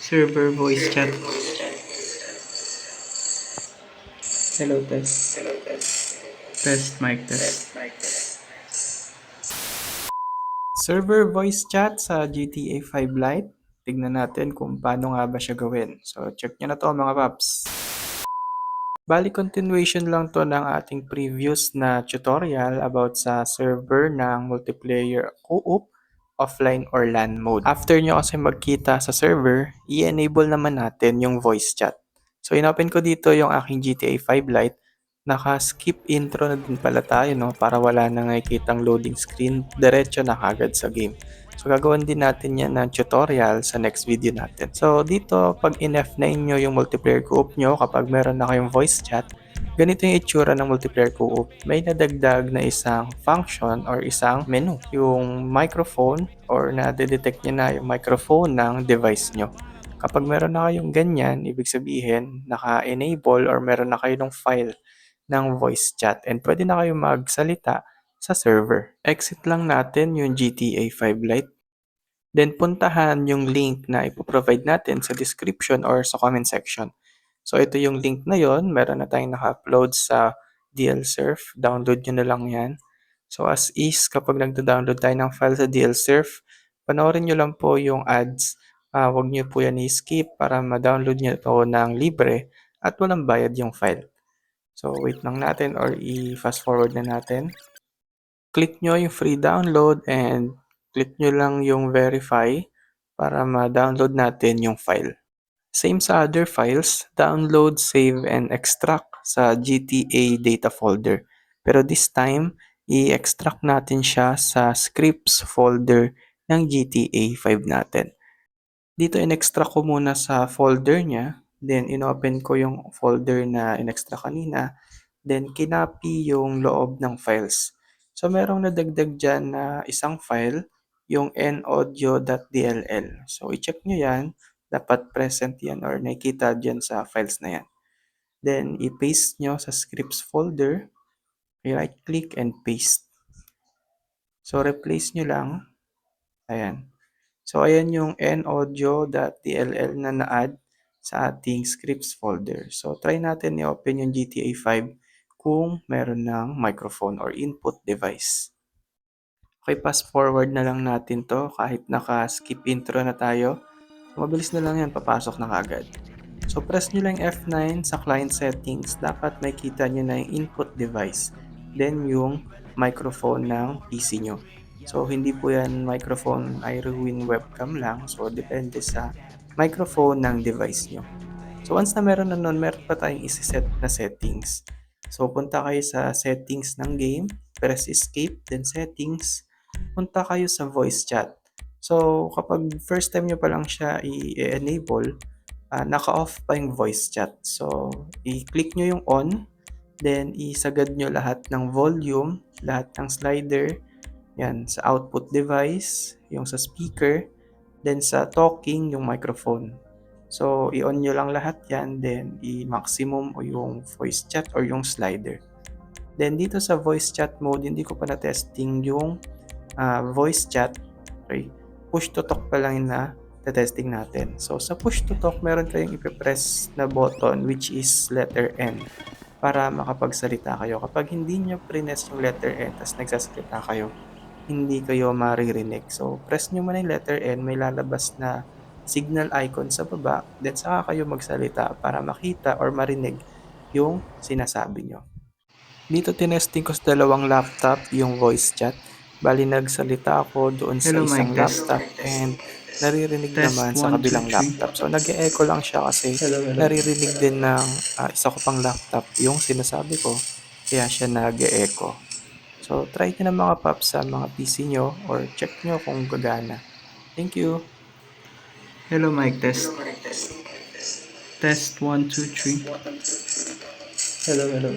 Server voice chat. Hello, test. Test, mic test. Server voice chat sa GTA 5 Lite. Tignan natin kung paano nga ba siya gawin. So, check nyo na to mga paps. Bali, continuation lang to ng ating previous na tutorial about sa server ng multiplayer co-op, offline or LAN mode. After nyo kasi magkita sa server, i-enable naman natin yung voice chat. So, inopen ko dito yung aking GTA 5 Lite. Naka-skip intro na din pala tayo, no? Para wala na nakikitang loading screen. Diretso na kagad sa game. So, gagawin din natin yan ng tutorial sa next video natin. So, dito, pag in-F9 nyo yung multiplayer co-op nyo, kapag meron na kayong voice chat, ganito yung itsura ng multiplayer co-op. May nadagdag na isang function or isang menu. Yung microphone or na-detect nyo na yung microphone ng device nyo. Kapag meron na kayong ganyan, ibig sabihin, naka-enable or meron na kayo ng file ng voice chat and pwede na kayo magsalita sa server. Exit lang natin yung GTA 5 Lite. Then puntahan yung link na ipoprovide natin sa description or sa comment section. So ito yung link na yon, meron na tayong naka-upload sa DLSurf. Download nyo na lang yan. So as is, kapag nagda-download tayo ng file sa DLSurf, panoorin nyo lang po yung ads. Huwag nyo po yan i-skip para ma-download nyo ito ng libre at walang bayad yung file. So wait lang natin or i-fast forward na natin. Click nyo yung free download and click nyo lang yung verify para ma-download natin yung file. Same sa other files, download, save, and extract sa GTA data folder. Pero this time, i-extract natin siya sa scripts folder ng GTA 5 natin. Dito in-extract ko muna sa folder niya, then inopen ko yung folder na in-extract kanina, then kinopy yung loob ng files. So merong nadagdag dyan na isang file, yung naudio.dll. So i-check nyo yan, dapat present yan or nakikita dyan sa files na yan. Then i-paste nyo sa scripts folder, i-right click and paste. So replace nyo lang, ayan. So ayan yung naudio.dll na na-add sa ating scripts folder. So try natin i-open yung GTA 5 kung meron ng microphone or input device. Okay, fast forward na lang natin to kahit naka-skip intro na tayo. So, mabilis na lang yan, papasok na kagad. So press nyo lang F9 sa client settings, dapat makita nyo na yung input device. Then yung microphone ng PC nyo. So hindi po yan microphone iRuin webcam lang, so depende sa microphone ng device nyo. So once na meron na nun, meron pa tayong isi-set na settings. So punta kayo sa settings ng game, press escape, then settings, punta kayo sa voice chat. So kapag first time nyo pa lang siya i-enable, naka-off pa yung voice chat. So i-click nyo yung on, then isagad nyo lahat ng volume, lahat ng slider, yan, sa output device, yung sa speaker, then sa talking, yung microphone. So, i-on nyo lang lahat yan, then i-maximum o yung voice chat or yung slider. Then, dito sa voice chat mode, hindi ko pa na-testing yung voice chat. Okay. Push to talk pa lang na testing natin. So, sa push to talk, meron kayong ipipress na button which is letter N para makapagsalita kayo. Kapag hindi nyo press yung letter N, tapos nagsasalita kayo, hindi kayo maririnig. So, press nyo muna yung letter N, may lalabas na signal icon sa baba, then saka kayo magsalita para makita or marinig yung sinasabi nyo. Dito tinesting ko sa dalawang laptop yung voice chat. Bali nagsalita ako doon sa isang laptop and naririnig naman sa kabilang laptop. So nag-e-echo lang siya kasi naririnig din ng isa ko pang laptop yung sinasabi ko. Kaya siya nag-e-echo. So try nyo na mga paps sa mga PC nyo or check nyo kung gagana. Thank you! Hello mic test. Test 1, 2, 3. Hello.